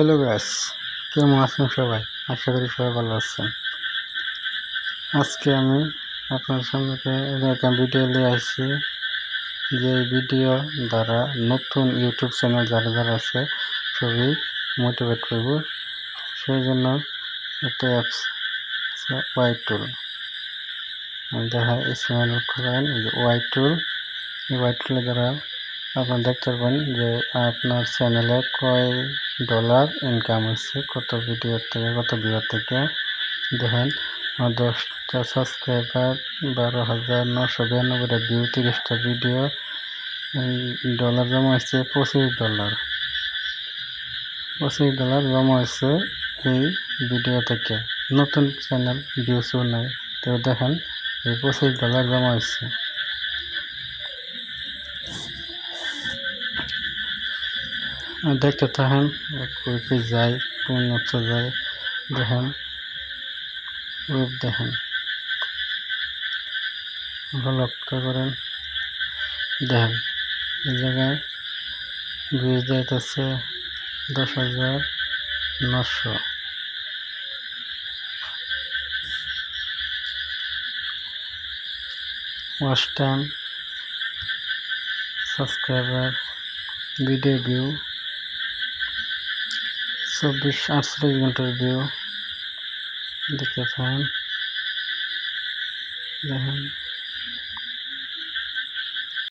Hello guys, কেমন আছেন সবাই? আশা করি সবাই ভালো আছেন। আজকে আমি আপনার সামনে একটা ভিডিও নিয়ে আসছি, যে ভিডিও দ্বারা নতুন ইউটিউব চ্যানেল যারা আছে সবই মোটিভেট করব। সেই জন্য একটা অ্যাপস ওয়াই টুল দেখা স্ক্রিনে লক্ষ্য করেন, যে ওয়াই টুল। এই ওয়াই টুলের দ্বারা আপনারা দেখতে পাবেন যে আপনার চ্যানেলে কয় ডলার ইনকাম হচ্ছে, কত ভিডিও থেকে, কত ভিউ থেকে। দেখেন, আমার 10টা সাবস্ক্রাইবার, 12,992টা ভিউ, 30টা ভিডিও, ডলার জমা হচ্ছে $25। $25 জমা হচ্ছে এই ভিডিও থেকে। নতুন চ্যানেল, ভিউসও নাই, তো দেখেন এই $25 জমা হচ্ছে। দেখতে থাকেন কই যায়, কোন অপশন যায়। দেখেন রূপ, দেখেন লক্ষ্য করেন। দেখেন এই জায়গায় ভিউজ যাইতেছে 10,900। Watch time, subscriber, video view 48 ঘন্টার ভিউ। দেখতে থাকেন, দেখেন